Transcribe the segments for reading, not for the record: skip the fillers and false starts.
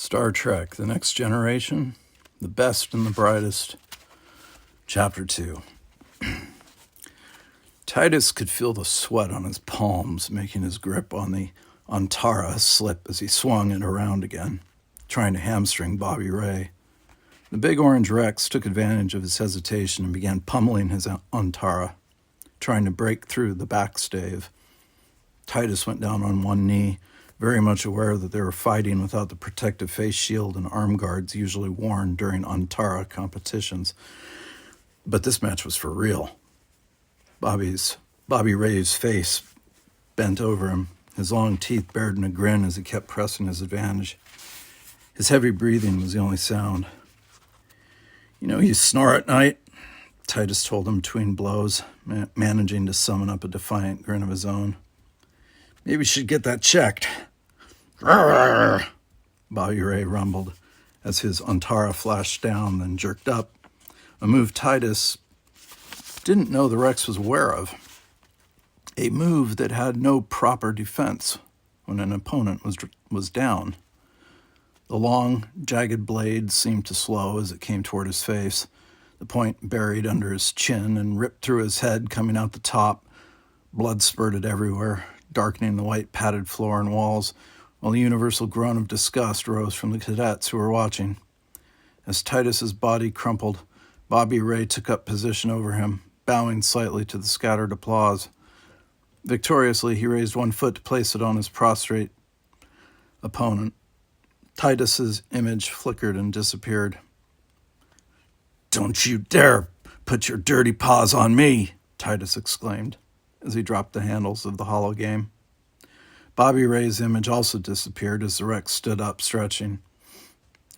Star Trek, The Next Generation, The Best and the Brightest, Chapter 2. Titus could feel the sweat on his palms, making his grip on the Antara slip as he swung it around again, trying to hamstring Bobby Ray. The big orange Rex took advantage of his hesitation and began pummeling his Antara, trying to break through the backstave. Titus went down on one knee, very much aware that they were fighting without the protective face shield and arm guards usually worn during Antara competitions. But this match was for real. Bobby Ray's face bent over him, his long teeth bared in a grin as he kept pressing his advantage. His heavy breathing was the only sound. "You know, you snore at night," Titus told him between blows, managing to summon up a defiant grin of his own. "Maybe you should get that checked." "Rrr," Bobby Ray rumbled as his Antara flashed down, then jerked up, a move Titus didn't know the Rex was aware of. A move that had no proper defense when an opponent was down. The long, jagged blade seemed to slow as it came toward his face, the point buried under his chin and ripped through his head, coming out the top. Blood spurted everywhere, darkening the white padded floor and walls, while the universal groan of disgust rose from the cadets who were watching. As Titus's body crumpled, Bobby Ray took up position over him, bowing slightly to the scattered applause. Victoriously, he raised one foot to place it on his prostrate opponent. Titus's image flickered and disappeared. "Don't you dare put your dirty paws on me," Titus exclaimed as he dropped the handles of the holo game. Bobby Ray's image also disappeared as the Rex stood up, stretching.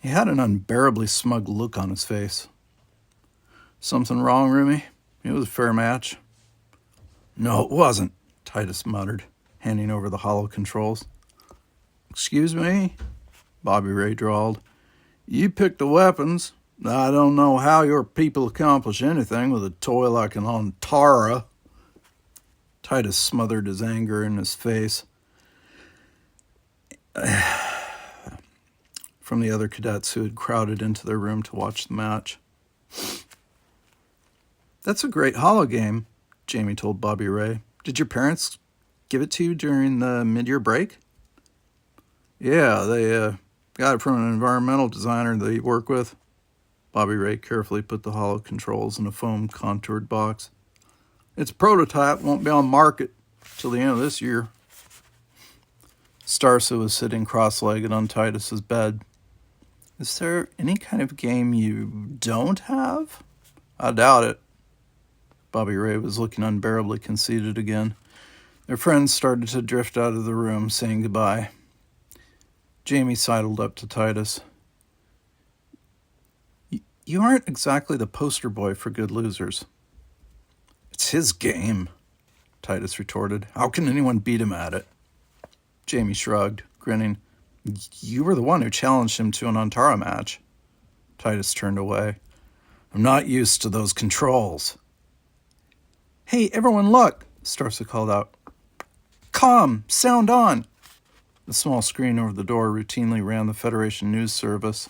He had an unbearably smug look on his face. "Something wrong, Rumi? It was a fair match." "No, it wasn't," Titus muttered, handing over the holo controls. "Excuse me?" Bobby Ray drawled. "You picked the weapons. I don't know how your people accomplish anything with a toy like an Antara." Titus smothered his anger in his face. From the other cadets who had crowded into their room to watch the match. "That's a great holo game," Jamie told Bobby Ray. "Did your parents give it to you during the mid-year break?" "Yeah, they got it from an environmental designer they work with." Bobby Ray carefully put the holo controls in a foam contoured box. "It's a prototype, won't be on market till the end of this year." Starsa was sitting cross-legged on Titus's bed. "Is there any kind of game you don't have?" "I doubt it." Bobby Ray was looking unbearably conceited again. Their friends started to drift out of the room, saying goodbye. Jamie sidled up to Titus. You aren't exactly the poster boy for good losers." "It's his game," Titus retorted. "How can anyone beat him at it?" Jamie shrugged, grinning. "You were the one who challenged him to an Antara match." Titus turned away. "I'm not used to those controls." "Hey, everyone look," Starsa called out. "Comm, sound on." The small screen over the door routinely ran the Federation news service,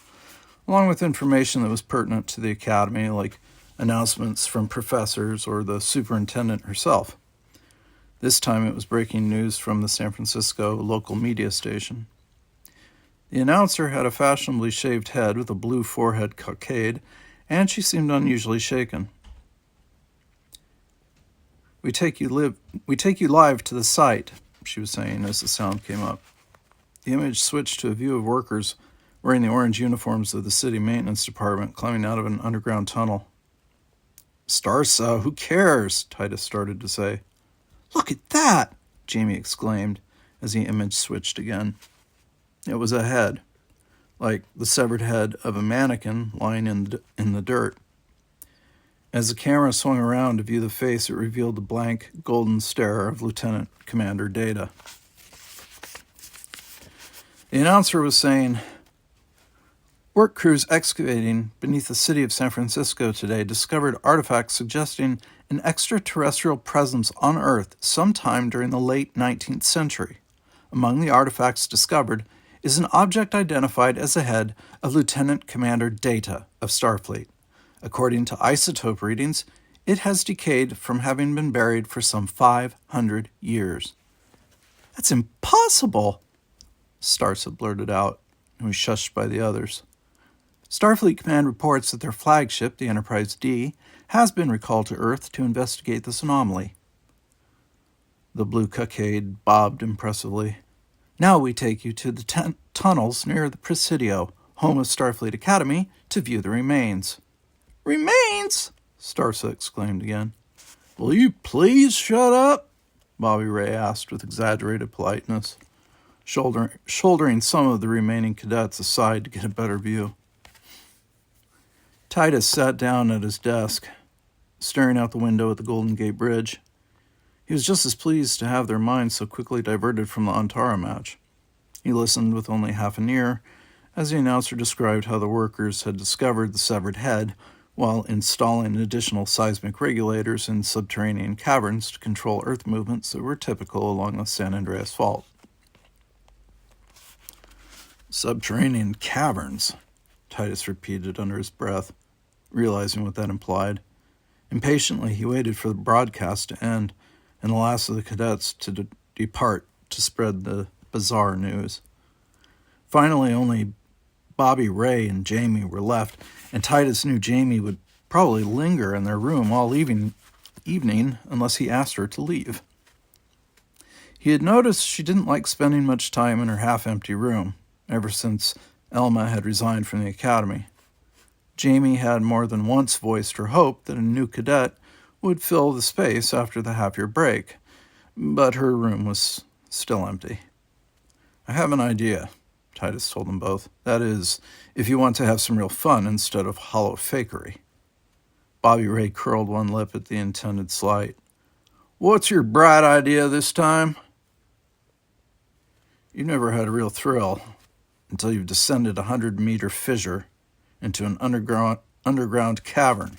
along with information that was pertinent to the Academy, like announcements from professors or the superintendent herself. This time it was breaking news from the San Francisco local media station. The announcer had a fashionably shaved head with a blue forehead cockade, and she seemed unusually shaken. We take you live to the site," she was saying as the sound came up. The image switched to a view of workers wearing the orange uniforms of the city maintenance department climbing out of an underground tunnel. "Starsa, who cares?" Titus started to say. "Look at that!" Jamie exclaimed as the image switched again. It was a head, like the severed head of a mannequin lying in the dirt. As the camera swung around to view the face, it revealed the blank, golden stare of Lieutenant Commander Data. The announcer was saying, "Work crews excavating beneath the city of San Francisco today discovered artifacts suggesting an extraterrestrial presence on Earth sometime during the late 19th century. Among the artifacts discovered is an object identified as the head of Lieutenant Commander Data of Starfleet. According to isotope readings, it has decayed from having been buried for some 500 years. That's impossible, Starship blurted out, and was shushed by the others. Starfleet Command reports that their flagship, the Enterprise D, has been recalled to Earth to investigate this anomaly. The blue cockade bobbed impressively. Now we take you to the tunnels near the Presidio, home of Starfleet Academy, to view the remains. Remains? Starsa exclaimed again. Will you please shut up? Bobby Ray asked with exaggerated politeness, shouldering some of the remaining cadets aside to get a better view. Titus sat down at his desk, staring out the window at the Golden Gate Bridge. He was just as pleased to have their minds so quickly diverted from the Antara match. He listened with only half an ear as the announcer described how the workers had discovered the severed head while installing additional seismic regulators in subterranean caverns to control Earth movements that were typical along the San Andreas Fault. Subterranean caverns, Titus repeated under his breath, realizing what that implied. Impatiently, he waited for the broadcast to end and the last of the cadets to depart to spread the bizarre news. Finally, only Bobby Ray and Jamie were left, and Titus knew Jamie would probably linger in their room all evening unless he asked her to leave. He had noticed she didn't like spending much time in her half-empty room, ever since Elma had resigned from the academy. Jamie had more than once voiced her hope that a new cadet would fill the space after the half-year break, but her room was still empty. I have an idea, Titus told them both. That is, if you want to have some real fun instead of hollow fakery. Bobby Ray curled one lip at the intended slight. What's your bright idea this time? You never had a real thrill until you've descended a 100-meter fissure into an underground cavern.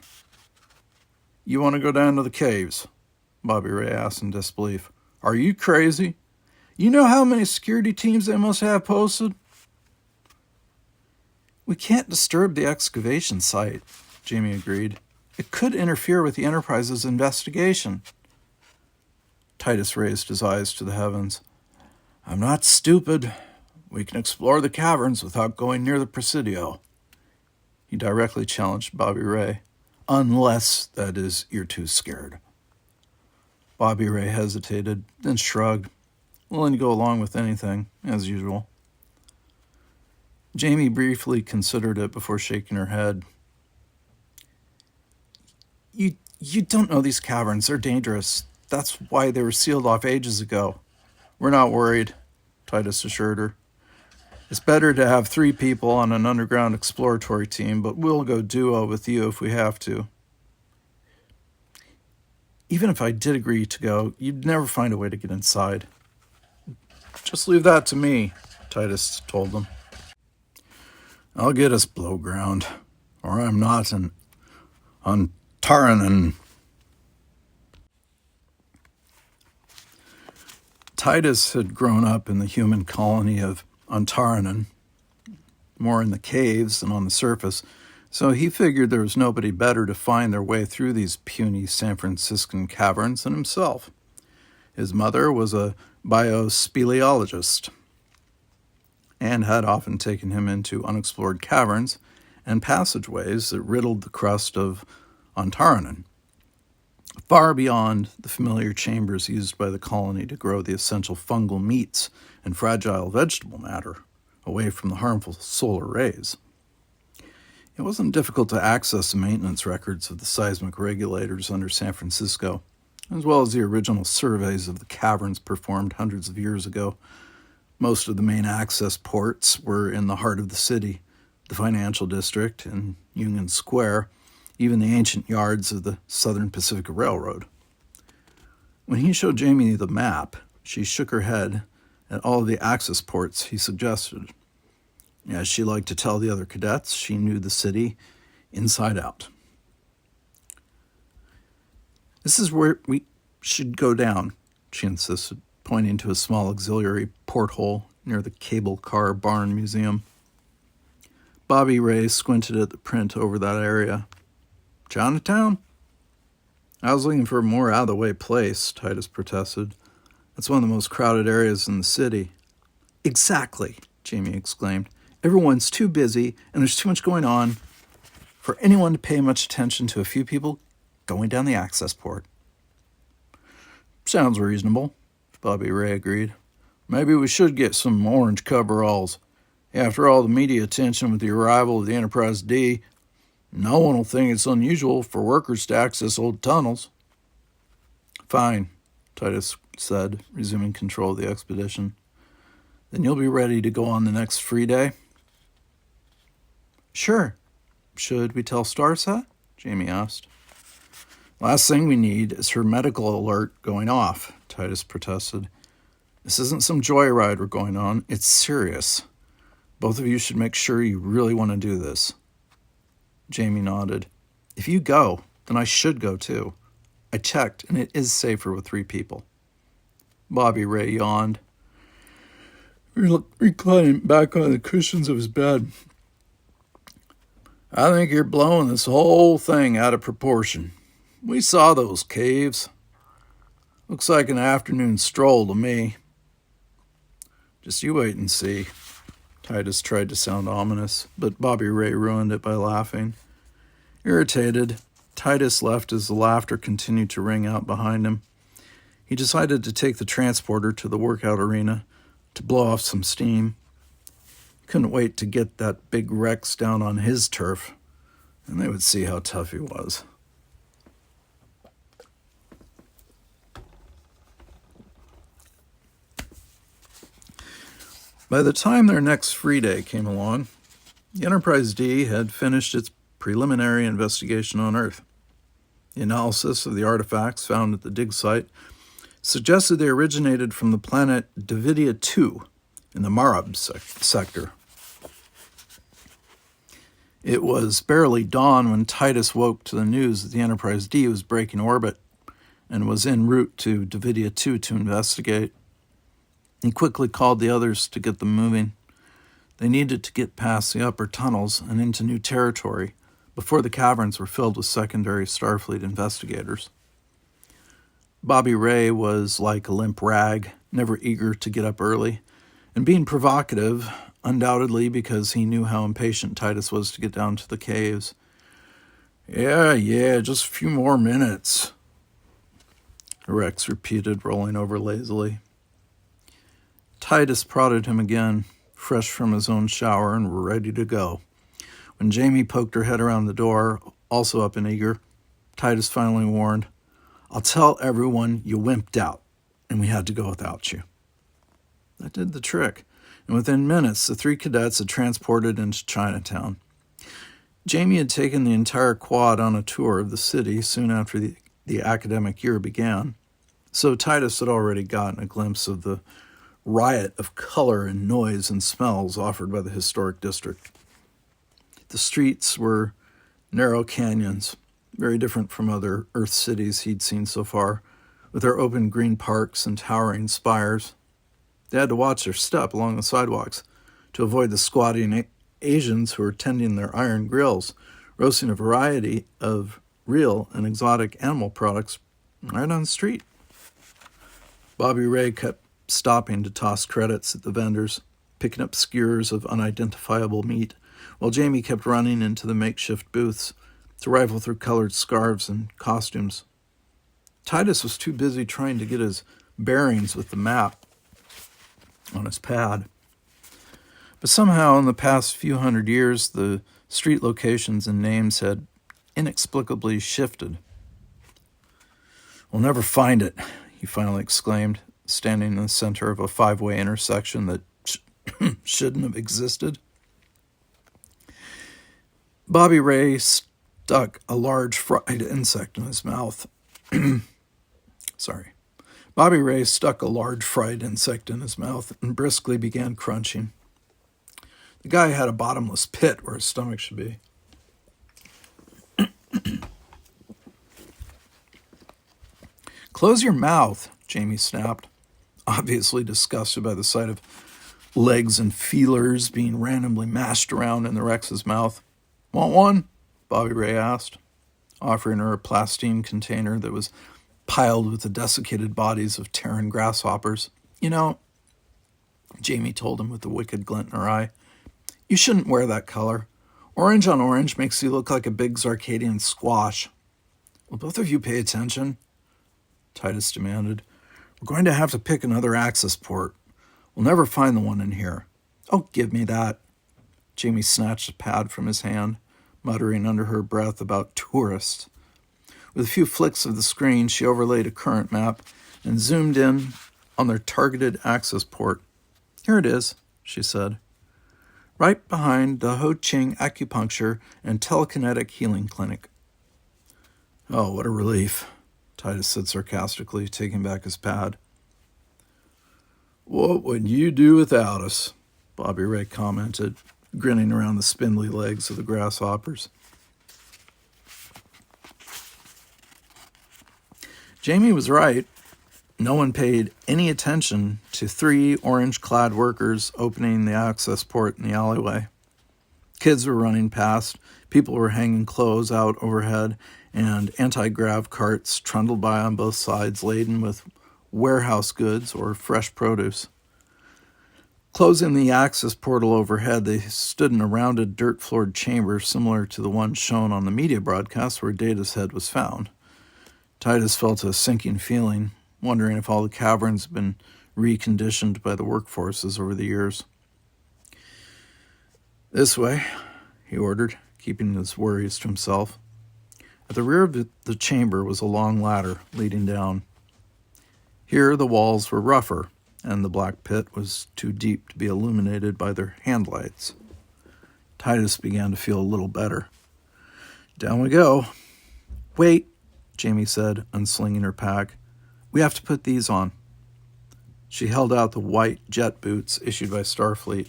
You want to go down to the caves? Bobby Ray asked in disbelief. Are you crazy? You know how many security teams they must have posted? We can't disturb the excavation site, Jamie agreed. It could interfere with the Enterprise's investigation. Titus raised his eyes to the heavens. I'm not stupid. We can explore the caverns without going near the Presidio. He directly challenged Bobby Ray. Unless, that is, you're too scared. Bobby Ray hesitated, then shrugged, willing to go along with anything, as usual. Jamie briefly considered it before shaking her head. You don't know these caverns. They're dangerous. That's why they were sealed off ages ago. We're not worried, Titus assured her. It's better to have 3 people on an underground exploratory team, but we'll go duo with you if we have to. Even if I did agree to go, you'd never find a way to get inside. Just leave that to me, Titus told them. I'll get us below ground, or I'm not an Antaranan. Titus had grown up in the human colony of Antaranan, more in the caves than on the surface, so he figured there was nobody better to find their way through these puny San Franciscan caverns than himself. His mother was a biospeleologist and had often taken him into unexplored caverns and passageways that riddled the crust of Antaranan, far beyond the familiar chambers used by the colony to grow the essential fungal meats and fragile vegetable matter away from the harmful solar rays. It wasn't difficult to access the maintenance records of the seismic regulators under San Francisco, as well as the original surveys of the caverns performed hundreds of years ago. Most of the main access ports were in the heart of the city, the financial district, and Union Square, even the ancient yards of the Southern Pacific Railroad. When he showed Jamie the map, she shook her head at all of the access ports he suggested. As she liked to tell the other cadets, she knew the city inside out. This is where we should go down, she insisted, pointing to a small auxiliary porthole near the Cable Car Barn Museum. Bobby Ray squinted at the print over that area. Chinatown? I was looking for a more out-of-the-way place, Titus protested. It's one of the most crowded areas in the city. Exactly, Jamie exclaimed. Everyone's too busy, and there's too much going on for anyone to pay much attention to a few people going down the access port. Sounds reasonable, Bobby Ray agreed. Maybe we should get some orange coveralls. After all the media attention with the arrival of the Enterprise D, no one will think it's unusual for workers to access old tunnels. Fine, Titus said, resuming control of the expedition. Then you'll be ready to go on the next free day? Sure. Should we tell Starset? Jamie asked. Last thing we need is her medical alert going off, Titus protested. This isn't some joyride we're going on. It's serious. Both of you should make sure you really want to do this. Jamie nodded. If you go, then I should go too. I checked, and it is safer with 3 people. Bobby Ray yawned, reclining back on the cushions of his bed. I think you're blowing this whole thing out of proportion. We saw those caves. Looks like an afternoon stroll to me. Just you wait and see. Titus tried to sound ominous, but Bobby Ray ruined it by laughing. Irritated, Titus left as the laughter continued to ring out behind him. He decided to take the transporter to the workout arena to blow off some steam. He couldn't wait to get that big Rex down on his turf, and they would see how tough he was. By the time their next free day came along, the Enterprise D had finished its preliminary investigation on Earth. The analysis of the artifacts found at the dig site suggested they originated from the planet Davidia 2 in the Marab sector. It was barely dawn when Titus woke to the news that the Enterprise D was breaking orbit and was en route to Davidia 2 to investigate. He quickly called the others to get them moving. They needed to get past the upper tunnels and into new territory before the caverns were filled with secondary Starfleet investigators. Bobby Ray was like a limp rag, never eager to get up early, and being provocative, undoubtedly because he knew how impatient Titus was to get down to the caves. Yeah, just a few more minutes, Rex repeated, rolling over lazily. Titus prodded him again, fresh from his own shower and ready to go. When Jamie poked her head around the door, also up and eager, Titus finally warned, I'll tell everyone you wimped out, and we had to go without you. That did the trick, and within minutes, the 3 cadets had transported into Chinatown. Jamie had taken the entire quad on a tour of the city soon after the academic year began, so Titus had already gotten a glimpse of the riot of color and noise and smells offered by the historic district. The streets were narrow canyons, very different from other Earth cities he'd seen so far, with their open green parks and towering spires. They had to watch their step along the sidewalks to avoid the squatting Asians who were tending their iron grills, roasting a variety of real and exotic animal products right on the street. Bobby Ray kept stopping to toss credits at the vendors, picking up skewers of unidentifiable meat, while Jamie kept running into the makeshift booths to rifle through colored scarves and costumes. Titus was too busy trying to get his bearings with the map on his pad. But somehow in the past few hundred years, the street locations and names had inexplicably shifted. We'll never find it, he finally exclaimed, standing in the center of a 5-way intersection that shouldn't have existed. Bobby Ray stuck a large fried insect in his mouth. Bobby Ray stuck a large fried insect in his mouth and briskly began crunching. The guy had a bottomless pit where his stomach should be. Close your mouth, Jamie snapped, obviously disgusted by the sight of legs and feelers being randomly mashed around in the Rex's mouth. Want one? Bobby Ray asked, offering her a plastine container that was piled with the desiccated bodies of Terran grasshoppers. You know, Jamie told him with a wicked glint in her eye, you shouldn't wear that color. Orange on orange makes you look like a big Zarkadian squash. Will both of you pay attention? Titus demanded. We're going to have to pick another access port. We'll never find the one in here. Oh, give me that. Jamie snatched a pad from his hand, muttering under her breath about tourists. With a few flicks of the screen, she overlaid a current map and zoomed in on their targeted access port. Here it is, she said. Right behind the Ho Ching Acupuncture and Telekinetic Healing Clinic. Oh, what a relief, Titus said sarcastically, taking back his pad. What would you do without us? Bobby Ray commented, grinning around the spindly legs of the grasshoppers. Jamie was right. No one paid any attention to 3 orange-clad workers opening the access port in the alleyway. Kids were running past, people were hanging clothes out overhead, and anti-grav carts trundled by on both sides laden with warehouse goods or fresh produce. Closing the access portal overhead, they stood in a rounded, dirt-floored chamber similar to the one shown on the media broadcast where Data's head was found. Titus felt a sinking feeling, wondering if all the caverns had been reconditioned by the workforces over the years. This way, he ordered, keeping his worries to himself. At the rear of the chamber was a long ladder leading down. Here the walls were rougher, and the black pit was too deep to be illuminated by their handlights. Titus began to feel a little better. Down we go. Wait, Jamie said, unslinging her pack. We have to put these on. She held out the white jet boots issued by Starfleet.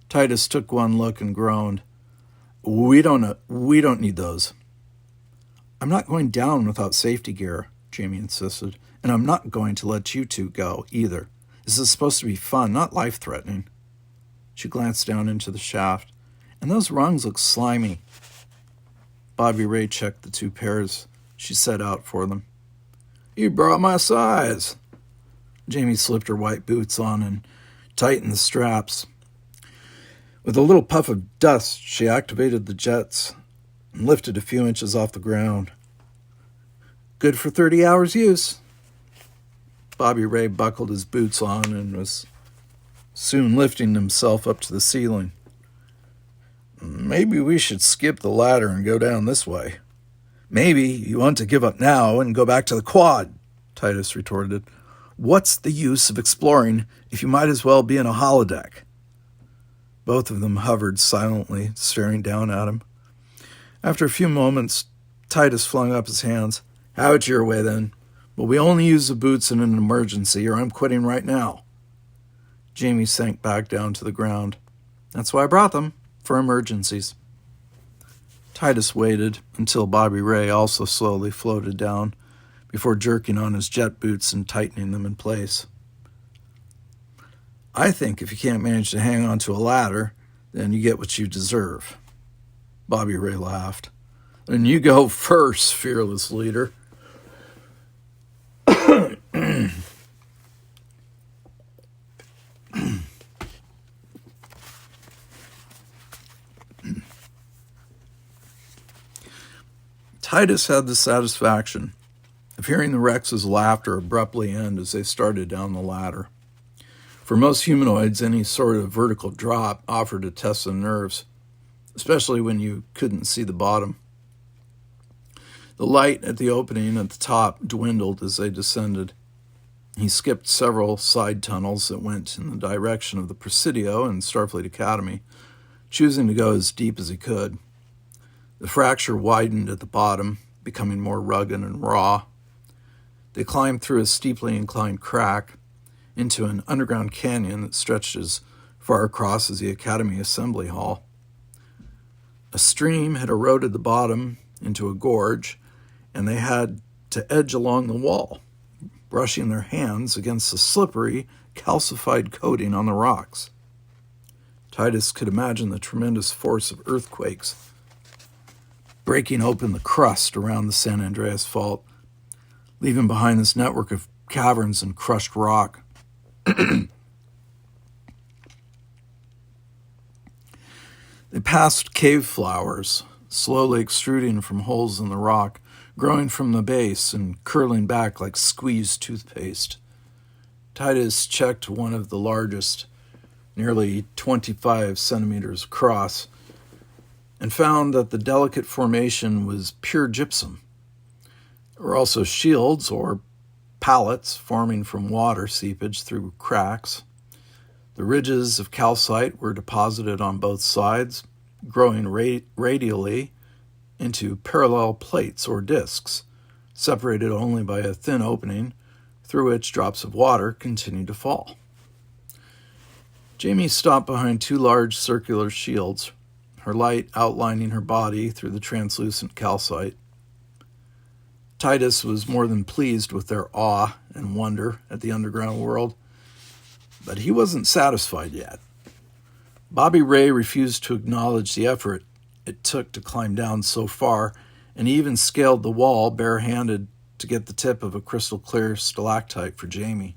Titus took one look and groaned. We don't need those. I'm not going down without safety gear, Jamie insisted, and I'm not going to let you two go either. This is supposed to be fun, not life-threatening. She glanced down into the shaft, and those rungs look slimy. Bobby Ray checked the 2 pairs she set out for them. You brought my size. Jamie slipped her white boots on and tightened the straps. With a little puff of dust, she activated the jets and lifted a few inches off the ground. Good for 30 hours use. Bobby Ray buckled his boots on and was soon lifting himself up to the ceiling. Maybe we should skip the ladder and go down this way. Maybe you want to give up now and go back to the quad, Titus retorted. What's the use of exploring if you might as well be in a holodeck? Both of them hovered silently, staring down at him. After a few moments, Titus flung up his hands. Have it your way, then. But we only use the boots in an emergency, or I'm quitting right now. Jamie sank back down to the ground. That's why I brought them, for emergencies. Titus waited until Bobby Ray also slowly floated down before jerking on his jet boots and tightening them in place. I think if you can't manage to hang onto a ladder, then you get what you deserve. Bobby Ray laughed. Then you go first, fearless leader. Titus had the satisfaction of hearing the Rex's laughter abruptly end as they started down the ladder. For most humanoids, any sort of vertical drop offered to test the nerves, especially when you couldn't see the bottom. The light at the opening at the top dwindled as they descended. He skipped several side tunnels that went in the direction of the Presidio and Starfleet Academy, choosing to go as deep as he could. The fracture widened at the bottom, becoming more rugged and raw. They climbed through a steeply inclined crack into an underground canyon that stretched as far across as the Academy Assembly Hall. A stream had eroded the bottom into a gorge, and they had to edge along the wall, brushing their hands against the slippery, calcified coating on the rocks. Titus could imagine the tremendous force of earthquakes breaking open the crust around the San Andreas Fault, leaving behind this network of caverns and crushed rock. They passed cave flowers, slowly extruding from holes in the rock, growing from the base and curling back like squeezed toothpaste. Titus checked one of the largest, nearly 25 centimeters across, and found that the delicate formation was pure gypsum. There were also shields, or pallets, forming from water seepage through cracks. The ridges of calcite were deposited on both sides, growing radially into parallel plates or discs, separated only by a thin opening through which drops of water continued to fall. Jamie stopped behind two large circular shields, her light outlining her body through the translucent calcite. Titus was more than pleased with their awe and wonder at the underground world, but he wasn't satisfied yet. Bobby Ray refused to acknowledge the effort it took to climb down so far, and he even scaled the wall barehanded to get the tip of a crystal-clear stalactite for Jamie.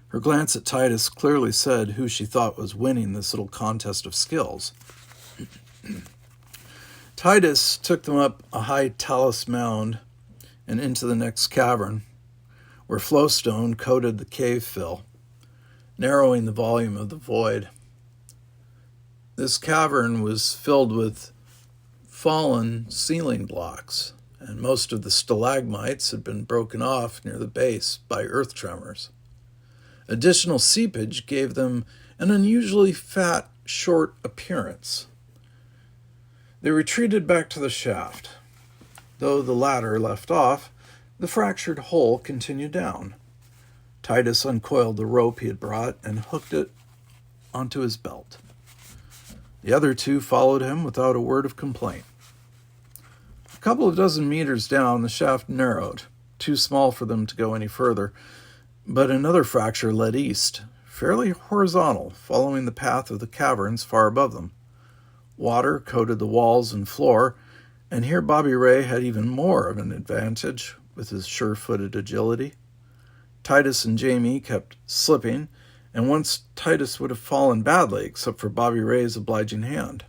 Her glance at Titus clearly said who she thought was winning this little contest of skills. Titus took them up a high talus mound and into the next cavern, where flowstone coated the cave fill, narrowing the volume of the void. This cavern was filled with fallen ceiling blocks, and most of the stalagmites had been broken off near the base by earth tremors. Additional seepage gave them an unusually fat, short appearance. They retreated back to the shaft. Though the ladder left off, the fractured hole continued down. Titus uncoiled the rope he had brought and hooked it onto his belt. The other two followed him without a word of complaint. A couple of dozen meters down, the shaft narrowed, too small for them to go any further, but another fracture led east, fairly horizontal, following the path of the caverns far above them. Water coated the walls and floor, and here Bobby Ray had even more of an advantage with his sure-footed agility. Titus and Jamie kept slipping, and once Titus would have fallen badly, except for Bobby Ray's obliging hand.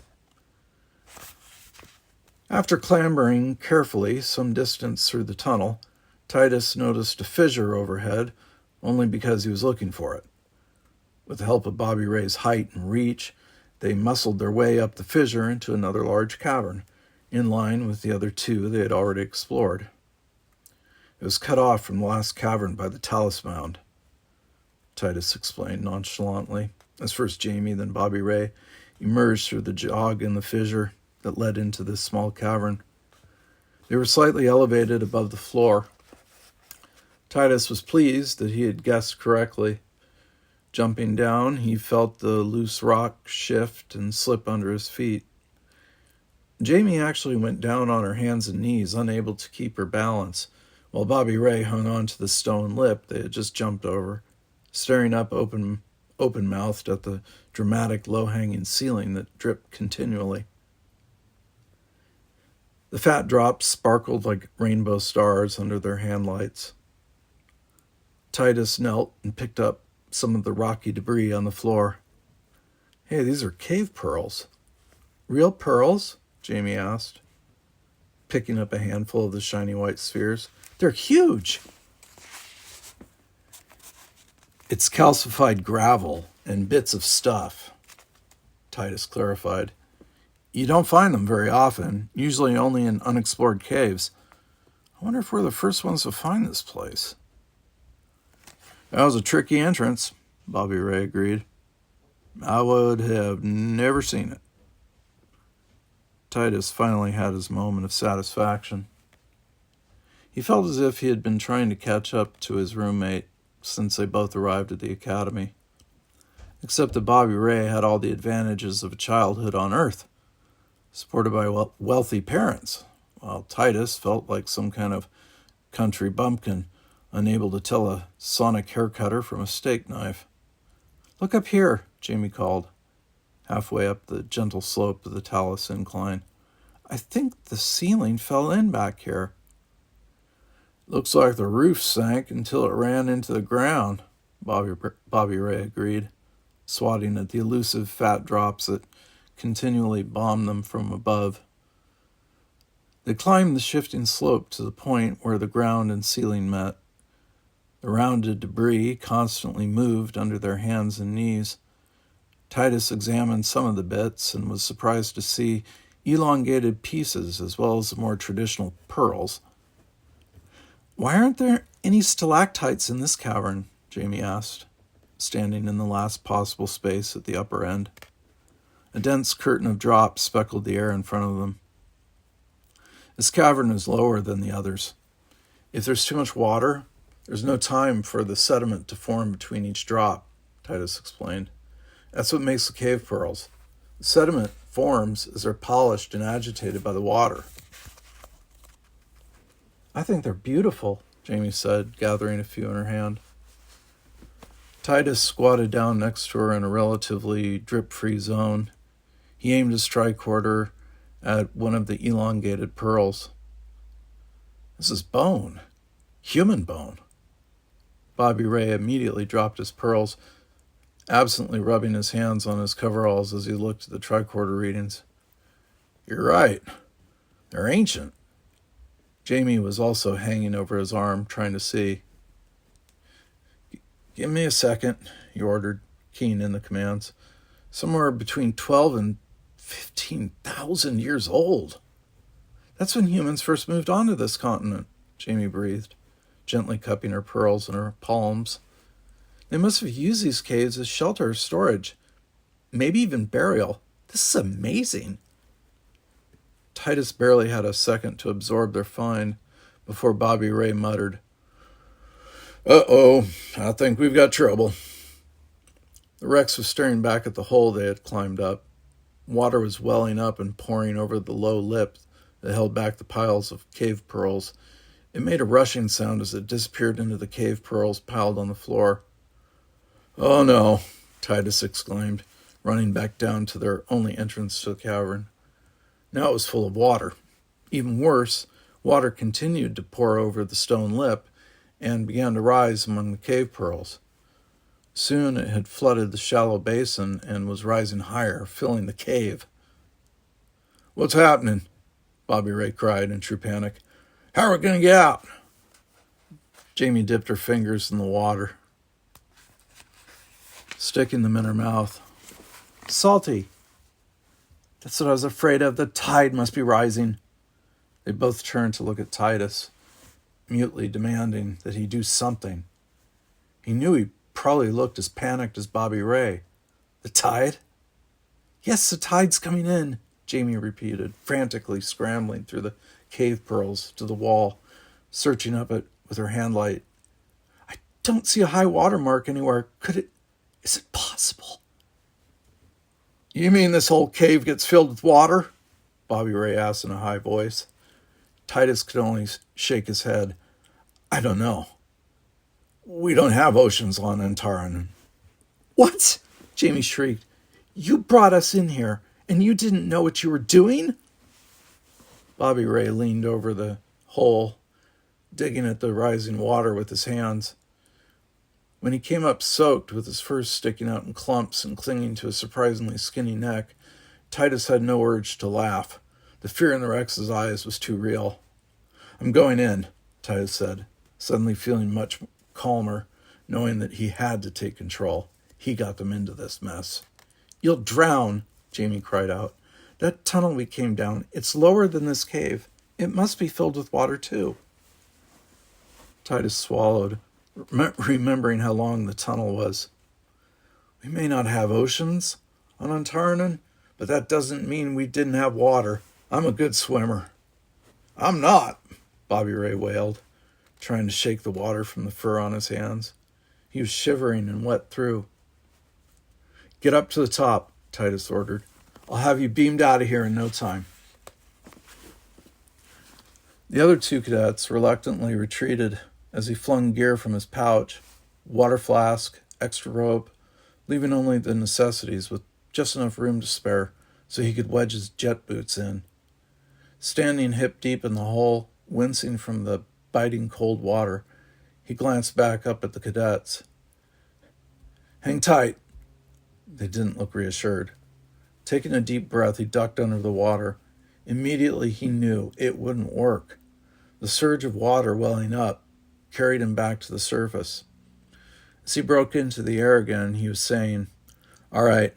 After clambering carefully some distance through the tunnel, Titus noticed a fissure overhead, only because he was looking for it. With the help of Bobby Ray's height and reach, they muscled their way up the fissure into another large cavern, in line with the other two they had already explored. It was cut off from the last cavern by the talus mound, Titus explained nonchalantly, as first Jamie, then Bobby Ray emerged through the jog in the fissure that led into this small cavern. They were slightly elevated above the floor. Titus was pleased that he had guessed correctly. Jumping down, he felt the loose rock shift and slip under his feet. Jamie actually went down on her hands and knees, unable to keep her balance, while Bobby Ray hung on to the stone lip they had just jumped over, staring up open-mouthed at the dramatic low-hanging ceiling that dripped continually. The fat drops sparkled like rainbow stars under their handlights. Titus knelt and picked up some of the rocky debris on the floor. "Hey, these are cave pearls." "Real pearls?" Jamie asked, picking up a handful of the shiny white spheres. "They're huge." "It's calcified gravel and bits of stuff," Titus clarified. "You don't find them very often, usually only in unexplored caves. I wonder if we're the first ones to find this place." "That was a tricky entrance," Bobby Ray agreed. "I would have never seen it." Titus finally had his moment of satisfaction. He felt as if he had been trying to catch up to his roommate since they both arrived at the academy, except that Bobby Ray had all the advantages of a childhood on Earth, supported by wealthy parents, while Titus felt like some kind of country bumpkin, unable to tell a sonic haircutter from a steak knife. "Look up here," Jamie called. halfway up the gentle slope of the talus incline. "I think the ceiling fell in back here." "Looks like the roof sank until it ran into the ground," Bobby Ray agreed, swatting at the elusive fat drops that continually bombed them from above. They climbed the shifting slope to the point where the ground and ceiling met. The rounded debris constantly moved under their hands and knees. Titus examined some of the bits and was surprised to see elongated pieces as well as the more traditional pearls. "Why aren't there any stalactites in this cavern?" Jamie asked, standing in the last possible space at the upper end. A dense curtain of drops speckled the air in front of them. "This cavern is lower than the others. If there's too much water, there's no time for the sediment to form between each drop," Titus explained. "That's what makes the cave pearls. The sediment forms as they're polished and agitated by the water." "I think they're beautiful," Jamie said, gathering a few in her hand. Titus squatted down next to her in a relatively drip-free zone. He aimed his tricorder at one of the elongated pearls. "This is bone. Human bone." Bobby Ray immediately dropped his pearls, absently rubbing his hands on his coveralls as he looked at the tricorder readings. "You're right. They're ancient." Jamie was also hanging over his arm, trying to see. "Give me a second," he ordered, keying in the commands. "Somewhere between 12 and 15,000 years old. That's when humans first moved onto this continent," Jamie breathed, gently cupping her pearls in her palms. "They must have used these caves as shelter or storage, maybe even burial. This is amazing." Titus barely had a second to absorb their find before Bobby Ray muttered, "Uh-oh, I think we've got trouble." The Rex was staring back at the hole they had climbed up. Water was welling up and pouring over the low lip that held back the piles of cave pearls. It made a rushing sound as it disappeared into the cave pearls piled on the floor. "Oh no," Titus exclaimed, running back down to their only entrance to the cavern. Now it was full of water. Even worse, water continued to pour over the stone lip and began to rise among the cave pearls. Soon it had flooded the shallow basin and was rising higher, filling the cave. "What's happening?" Bobby Ray cried in true panic. "How are we going to get out?" Jamie dipped her fingers in the water, sticking them in her mouth. "Salty." "That's what I was afraid of. The tide must be rising." They both turned to look at Titus, mutely demanding that he do something. He knew he probably looked as panicked as Bobby Ray. "The tide?" "Yes, the tide's coming in," Jamie repeated, frantically scrambling through the cave pearls to the wall, searching up it with her handlight. "I don't see a high water mark anywhere. Is it possible?" "You mean this whole cave gets filled with water?" Bobby Ray asked in a high voice. Titus could only shake his head. "I don't know. We don't have oceans on Antaran." "What?" Jamie shrieked. "You brought us in here, and you didn't know what you were doing?" Bobby Ray leaned over the hole, digging at the rising water with his hands. When he came up soaked, with his fur sticking out in clumps and clinging to a surprisingly skinny neck, Titus had no urge to laugh. The fear in the Rex's eyes was too real. "I'm going in," Titus said, suddenly feeling much calmer, knowing that he had to take control. He got them into this mess. "You'll drown," Jamie cried out. "That tunnel we came down, it's lower than this cave. It must be filled with water, too." Titus swallowed, remembering how long the tunnel was. "We may not have oceans on Antaran, but that doesn't mean we didn't have water. I'm a good swimmer." "I'm not," Bobby Ray wailed, trying to shake the water from the fur on his hands. He was shivering and wet through. "Get up to the top," Titus ordered. "I'll have you beamed out of here in no time." The other two cadets reluctantly retreated as he flung gear from his pouch, water flask, extra rope, leaving only the necessities with just enough room to spare so he could wedge his jet boots in. Standing hip deep in the hole, wincing from the biting cold water, he glanced back up at the cadets. "Hang tight." They didn't look reassured. Taking a deep breath, he ducked under the water. Immediately he knew it wouldn't work. The surge of water welling up carried him back to the surface. As he broke into the air again, he was saying, "All right,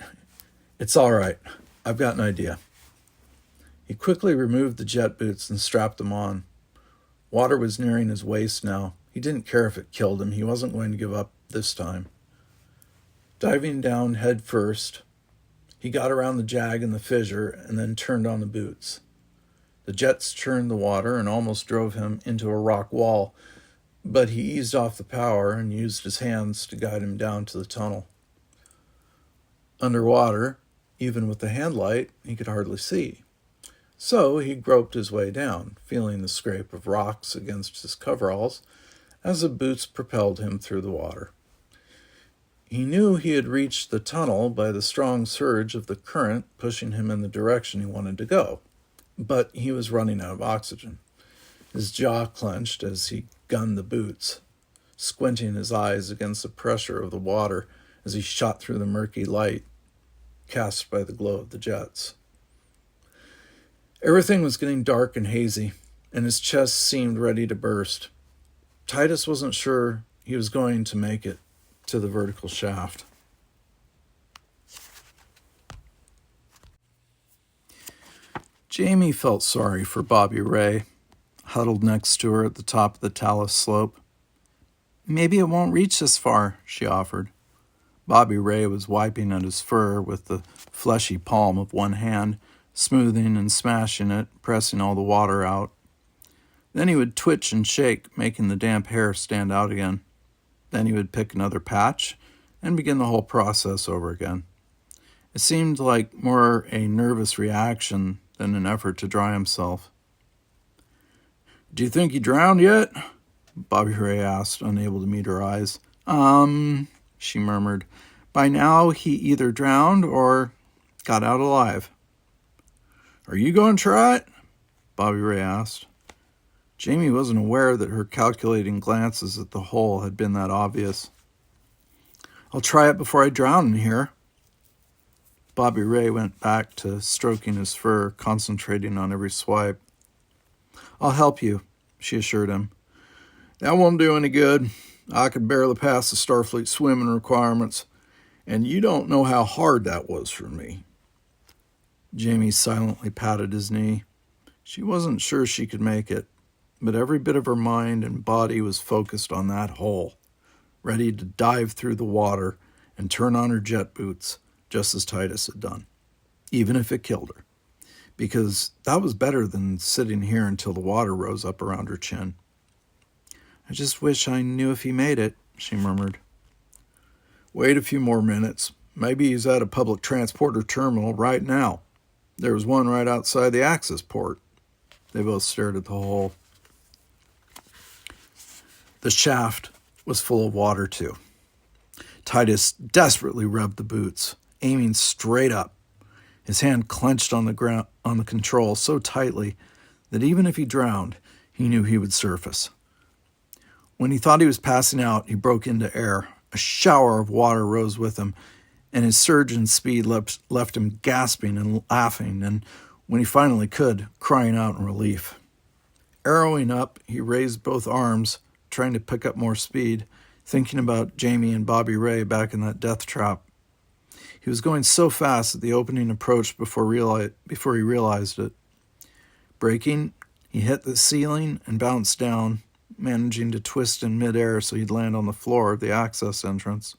it's all right. I've got an idea." He quickly removed the jet boots and strapped them on. Water was nearing his waist now. He didn't care if it killed him. He wasn't going to give up this time. Diving down head first, he got around the jag and the fissure and then turned on the boots. The jets churned the water and almost drove him into a rock wall, but he eased off the power and used his hands to guide him down to the tunnel. Underwater, even with the handlight, he could hardly see. So he groped his way down, feeling the scrape of rocks against his coveralls as the boots propelled him through the water. He knew he had reached the tunnel by the strong surge of the current pushing him in the direction he wanted to go, but he was running out of oxygen. His jaw clenched as he gunned the boots, squinting his eyes against the pressure of the water as he shot through the murky light cast by the glow of the jets. Everything was getting dark and hazy, and his chest seemed ready to burst. Titus wasn't sure he was going to make it to the vertical shaft. Jamie felt sorry for Bobby Ray, huddled next to her at the top of the talus slope. "Maybe it won't reach this far," she offered. Bobby Ray was wiping at his fur with the fleshy palm of one hand, smoothing and smashing it, pressing all the water out. Then he would twitch and shake, making the damp hair stand out again. Then he would pick another patch and begin the whole process over again. It seemed like more a nervous reaction than an effort to dry himself. "Do you think he drowned yet?" Bobby Ray asked, unable to meet her eyes. She murmured. "By now he either drowned or got out alive." "Are you going to try it?" Bobby Ray asked. Jamie wasn't aware that her calculating glances at the hole had been that obvious. "I'll try it before I drown in here." Bobby Ray went back to stroking his fur, concentrating on every swipe. "I'll help you," she assured him. "That won't do any good. I could barely pass the Starfleet swimming requirements, and you don't know how hard that was for me." Jamie silently patted his knee. She wasn't sure she could make it, but every bit of her mind and body was focused on that hole, ready to dive through the water and turn on her jet boots, just as Titus had done, even if it killed her, because that was better than sitting here until the water rose up around her chin. "I just wish I knew if he made it," she murmured. "Wait a few more minutes. Maybe he's at a public transporter terminal right now. There was one right outside the access port." They both stared at the hole. The shaft was full of water, too. Titus desperately rubbed the boots, aiming straight up. His hand clenched on the control so tightly that even if he drowned, he knew he would surface. When he thought he was passing out, he broke into air. A shower of water rose with him, and his surge in speed left him gasping and laughing, and when he finally could, crying out in relief. Arrowing up, he raised both arms, trying to pick up more speed, thinking about Jamie and Bobby Ray back in that death trap. He was going so fast that the opening approached before he realized it. Braking, he hit the ceiling and bounced down, managing to twist in midair so he'd land on the floor of the access entrance.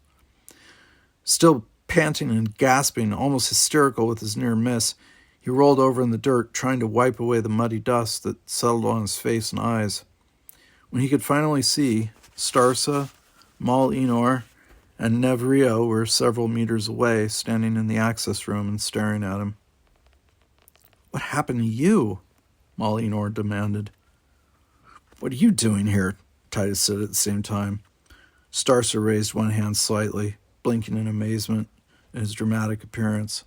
Still panting and gasping, almost hysterical with his near miss, he rolled over in the dirt, trying to wipe away the muddy dust that settled on his face and eyes. When he could finally see, Starsa, Mal Enor, and Nevrio were several meters away, standing in the access room and staring at him. "What happened to you?" Mal Enor demanded. "What are you doing here?" Titus said at the same time. Starsa raised one hand slightly, blinking in amazement at his dramatic appearance.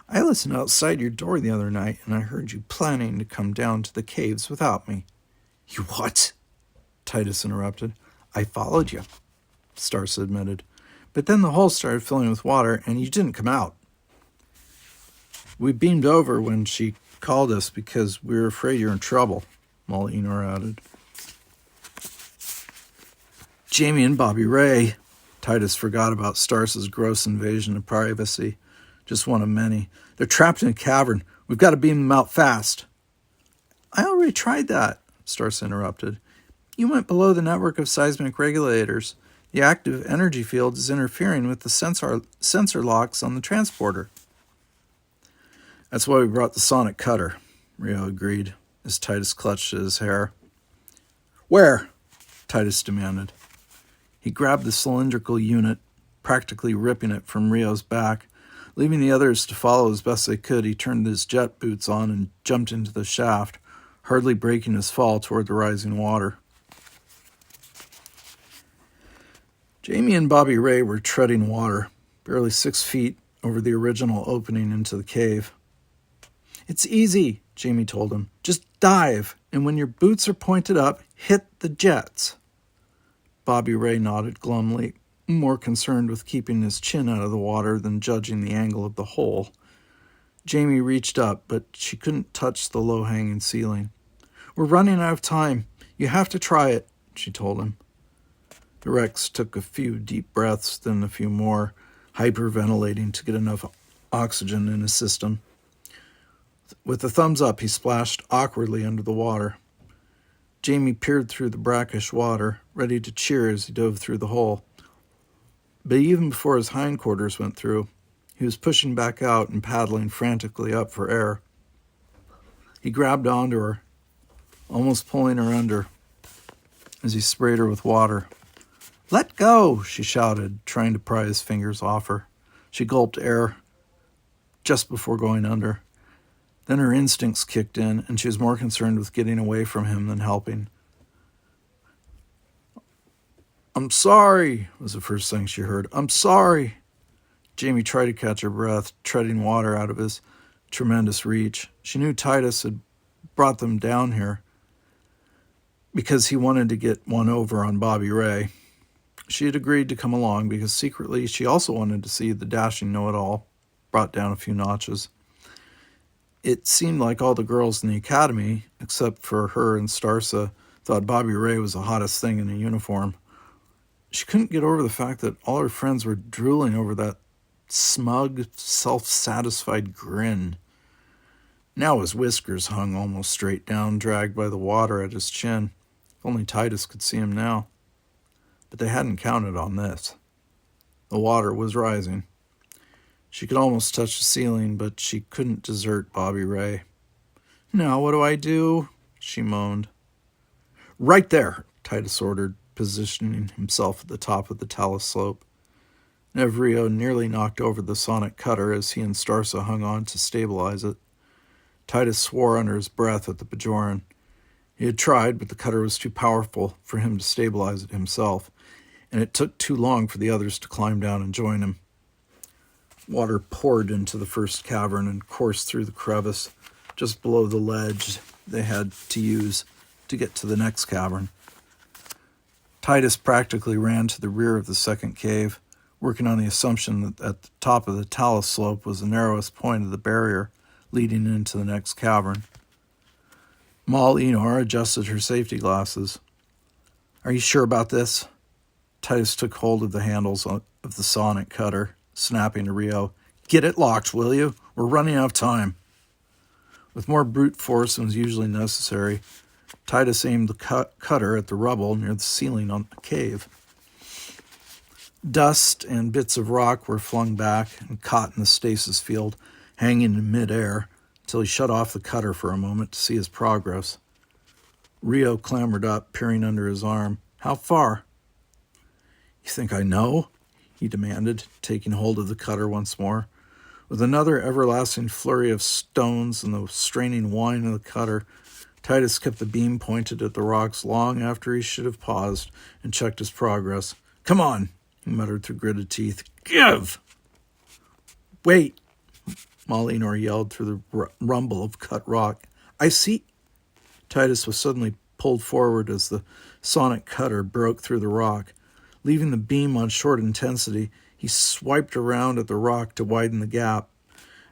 I listened outside your door the other night, and I heard you planning to come down to the caves without me. You what? Titus interrupted. I followed you, Starsa admitted. But then the hole started filling with water, and you didn't come out. We beamed over when she called us because we were afraid you're in trouble, Molly Enor added. Jamie and Bobby Ray. Titus forgot about Starsa's gross invasion of privacy. Just one of many. They're trapped in a cavern. We've got to beam them out fast. I already tried that, Starsa interrupted. You went below the network of seismic regulators. The active energy field is interfering with the sensor locks on the transporter. That's why we brought the sonic cutter, Rio agreed, as Titus clutched at his hair. Where? Titus demanded. He grabbed the cylindrical unit, practically ripping it from Rio's back. Leaving the others to follow as best they could, he turned his jet boots on and jumped into the shaft, hardly breaking his fall toward the rising water. Jamie and Bobby Ray were treading water, barely 6 feet over the original opening into the cave. It's easy, Jamie told him. Just dive, and when your boots are pointed up, hit the jets. Bobby Ray nodded glumly, more concerned with keeping his chin out of the water than judging the angle of the hole. Jamie reached up, but she couldn't touch the low-hanging ceiling. We're running out of time. You have to try it, she told him. The Rex took a few deep breaths, then a few more, hyperventilating to get enough oxygen in his system. With a thumbs up, he splashed awkwardly under the water. Jamie peered through the brackish water, ready to cheer as he dove through the hole. But even before his hindquarters went through, he was pushing back out and paddling frantically up for air. He grabbed onto her, almost pulling her under, as he sprayed her with water. Let go, she shouted, trying to pry his fingers off her. She gulped air just before going under. Then her instincts kicked in, and she was more concerned with getting away from him than helping. I'm sorry, was the first thing she heard. I'm sorry. Jamie tried to catch her breath, treading water out of his tremendous reach. She knew Titus had brought them down here because he wanted to get one over on Bobby Ray. She had agreed to come along because secretly she also wanted to see the dashing know-it-all brought down a few notches. It seemed like all the girls in the academy, except for her and Starsa, thought Bobby Ray was the hottest thing in a uniform. She couldn't get over the fact that all her friends were drooling over that smug, self-satisfied grin. Now his whiskers hung almost straight down, dragged by the water at his chin. If only Titus could see him now. But they hadn't counted on this. The water was rising. She could almost touch the ceiling, but she couldn't desert Bobby Ray. Now what do I do? She moaned. Right there, Titus ordered, positioning himself at the top of the talus slope. Nevrio nearly knocked over the sonic cutter as he and Starsa hung on to stabilize it. Titus swore under his breath at the Bajoran. He had tried, but the cutter was too powerful for him to stabilize it himself, and it took too long for the others to climb down and join him. Water poured into the first cavern and coursed through the crevice just below the ledge they had to use to get to the next cavern. Titus practically ran to the rear of the second cave, working on the assumption that at the top of the talus slope was the narrowest point of the barrier leading into the next cavern. Mal Enor adjusted her safety glasses. Are you sure about this? Titus took hold of the handles of the sonic cutter, snapping to Rio. Get it locked, will you? We're running out of time. With more brute force than was usually necessary, Titus aimed the cutter at the rubble near the ceiling on the cave. Dust and bits of rock were flung back and caught in the stasis field, hanging in midair, until he shut off the cutter for a moment to see his progress. Rio clambered up, peering under his arm. How far? You think I know? He demanded, taking hold of the cutter once more. With another everlasting flurry of stones and the straining whine of the cutter, Titus kept the beam pointed at the rocks long after he should have paused and checked his progress. Come on, he muttered through gritted teeth. Give! Wait! Molinor yelled through the rumble of cut rock. I see. Titus was suddenly pulled forward as the sonic cutter broke through the rock. Leaving the beam on short intensity, he swiped around at the rock to widen the gap.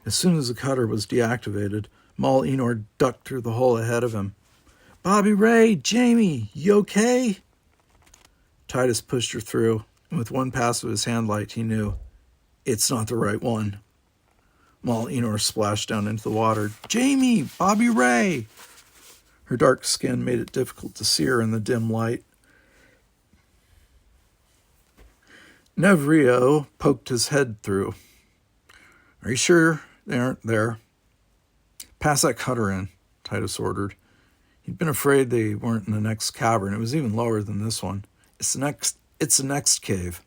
As soon as the cutter was deactivated, Molinor ducked through the hole ahead of him. Bobby Ray, Jamie, you okay? Titus pushed her through, and with one pass of his handlight, he knew, it's not the right one. Molinor splashed down into the water. Jamie, Bobby Ray! Her dark skin made it difficult to see her in the dim light. Nevrio poked his head through. Are you sure they aren't there? Pass that cutter in, Titus ordered. He'd been afraid they weren't in the next cavern. It was even lower than this one. It's the next cave.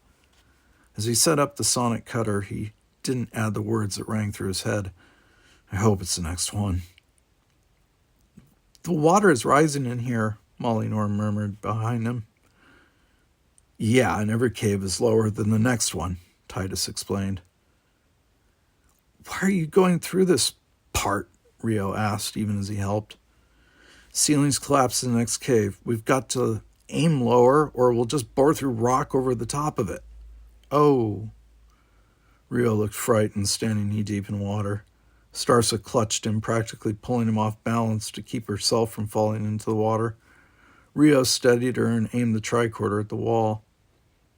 As he set up the sonic cutter, he didn't add the words that rang through his head. I hope it's the next one. The water is rising in here, Molinor murmured behind him. Yeah, and every cave is lower than the next one, Titus explained. Why are you going through this part? Rio asked, even as he helped. Ceilings collapse in the next cave. We've got to aim lower, or we'll just bore through rock over the top of it. Oh. Rio looked frightened, standing knee-deep in water. Starsa clutched him, practically pulling him off balance to keep herself from falling into the water. Rio steadied her and aimed the tricorder at the wall.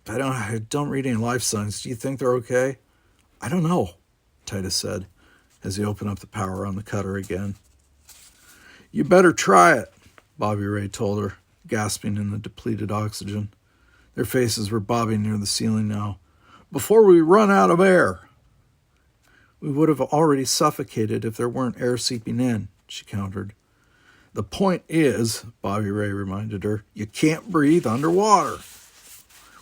I don't read any life signs. Do you think they're okay? I don't know, Titus said, as he opened up the power on the cutter again. You better try it, Bobby Ray told her, gasping in the depleted oxygen. Their faces were bobbing near the ceiling now. Before we run out of air. We would have already suffocated if there weren't air seeping in, she countered. The point is, Bobby Ray reminded her, you can't breathe underwater.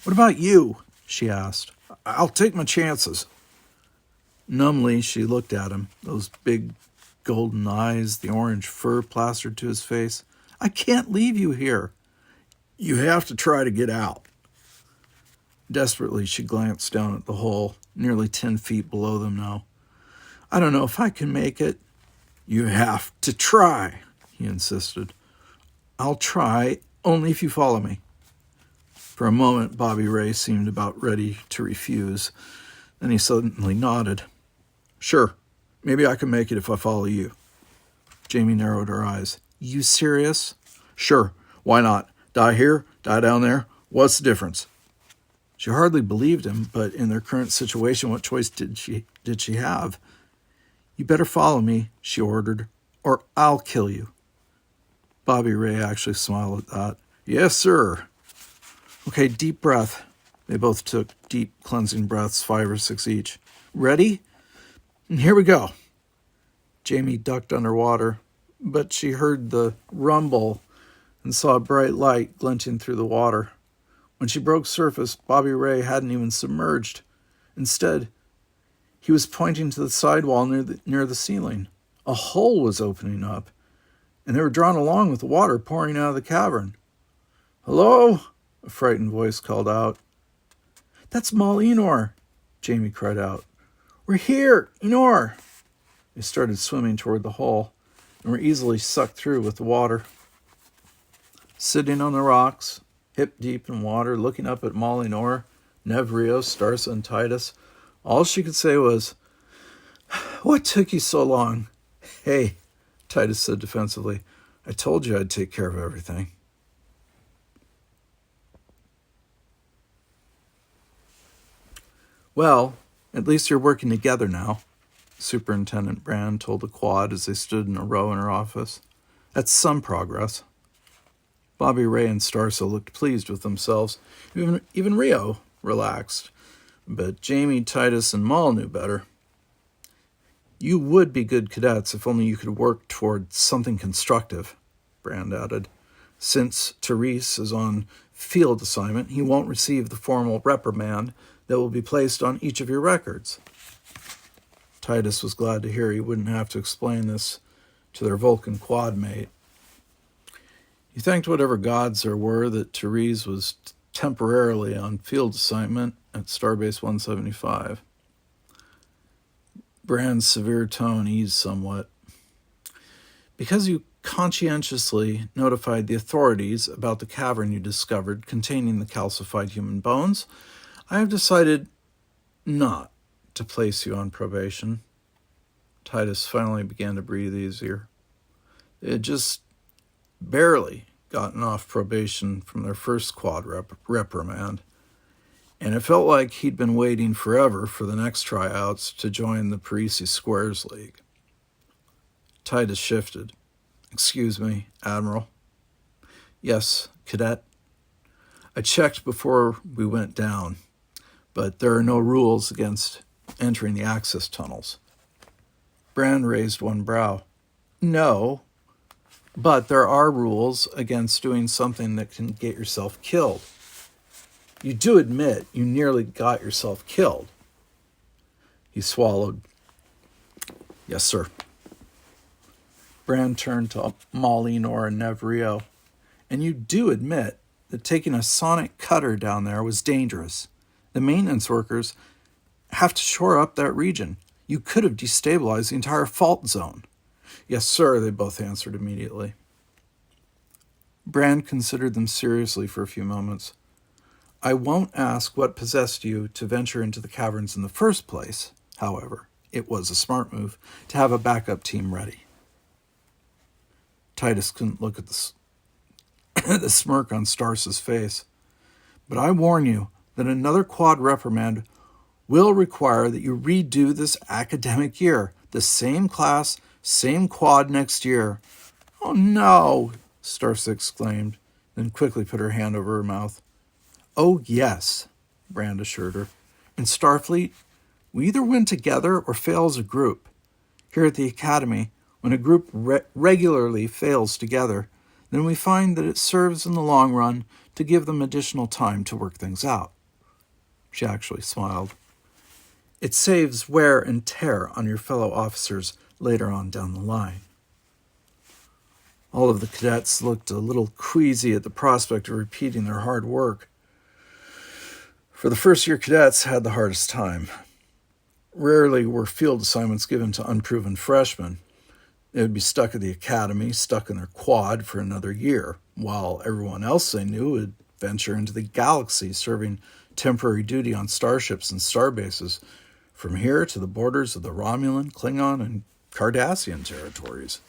What about you? She asked. I'll take my chances. Numbly, she looked at him, those big golden eyes, the orange fur plastered to his face. I can't leave you here. You have to try to get out. Desperately, she glanced down at the hole, nearly 10 feet below them now. I don't know if I can make it. You have to try, he insisted. I'll try, only if you follow me. For a moment, Bobby Ray seemed about ready to refuse. Then he suddenly nodded. Sure, maybe I can make it if I follow you. Jamie narrowed her eyes. You serious? Sure, why not? Die here, die down there. What's the difference? She hardly believed him, but in their current situation, what choice did she have? You better follow me, she ordered, or I'll kill you. Bobby Ray actually smiled at that. Yes, sir. Okay, deep breath. They both took deep, cleansing breaths, 5 or 6 each. Ready? And here we go. Jamie ducked underwater, but she heard the rumble and saw a bright light glinting through the water. When she broke surface, Bobby Ray hadn't even submerged. Instead, he was pointing to the sidewall near the ceiling. A hole was opening up, and they were drawn along with the water pouring out of the cavern. Hello? A frightened voice called out. That's Molinor, Jamie cried out. We're here, Enor. They started swimming toward the hole and were easily sucked through with the water. Sitting on the rocks, hip deep in water, looking up at Molinor, Nevrio, Starsa, and Titus, all she could say was, What took you so long? Hey, Titus said defensively, I told you I'd take care of everything. Well, at least you're working together now, Superintendent Brand told the quad as they stood in a row in her office. That's some progress. Bobby Ray and Starsa looked pleased with themselves. Even Rio relaxed. But Jamie, Titus, and Maul knew better. You would be good cadets if only you could work toward something constructive, Brand added. Since Therese is on field assignment, he won't receive the formal reprimand that will be placed on each of your records. Titus was glad to hear he wouldn't have to explain this to their Vulcan quad mate. He thanked whatever gods there were that Therese was temporarily on field assignment at Starbase 175. Brand's severe tone eased somewhat. Because you conscientiously notified the authorities about the cavern you discovered containing the calcified human bones, I have decided not to place you on probation. Titus finally began to breathe easier. They had just barely gotten off probation from their first quad reprimand, and it felt like he'd been waiting forever for the next tryouts to join the Parisi Squares League. Titus shifted. "Excuse me, Admiral." "Yes, Cadet. I checked before we went down, but there are no rules against entering the access tunnels." Brand raised one brow. "No, but there are rules against doing something that can get yourself killed. You do admit you nearly got yourself killed." He swallowed. "Yes, sir." Brand turned to Malinor and Nevrio. "And you do admit that taking a sonic cutter down there was dangerous. The maintenance workers have to shore up that region. You could have destabilized the entire fault zone." "Yes, sir," they both answered immediately. Brand considered them seriously for a few moments. "I won't ask what possessed you to venture into the caverns in the first place. However, it was a smart move to have a backup team ready." Titus couldn't look at the smirk on Stars's face. "But I warn you that another quad reprimand will require that you redo this academic year. The same class, same quad next year." "Oh, no," Stars exclaimed, then quickly put her hand over her mouth. "Oh, yes," Brand assured her. "In Starfleet, we either win together or fail as a group. Here at the Academy, when a group regularly fails together, then we find that it serves in the long run to give them additional time to work things out." She actually smiled. "It saves wear and tear on your fellow officers later on down the line." All of the cadets looked a little queasy at the prospect of repeating their hard work. For the first-year cadets had the hardest time. Rarely were field assignments given to unproven freshmen. They would be stuck at the academy, stuck in their quad for another year, while everyone else they knew would venture into the galaxy, serving temporary duty on starships and starbases, from here to the borders of the Romulan, Klingon, and Cardassian territories.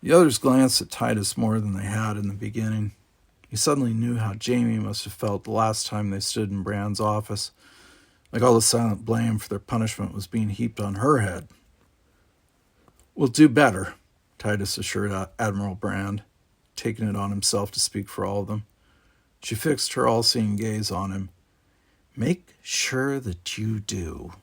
The others glanced at Titus more than they had in the beginning. He suddenly knew how Jamie must have felt the last time they stood in Brand's office, like all the silent blame for their punishment was being heaped on her head. "We'll do better," Titus assured Admiral Brand, taking it on himself to speak for all of them. She fixed her all-seeing gaze on him. "Make sure that you do."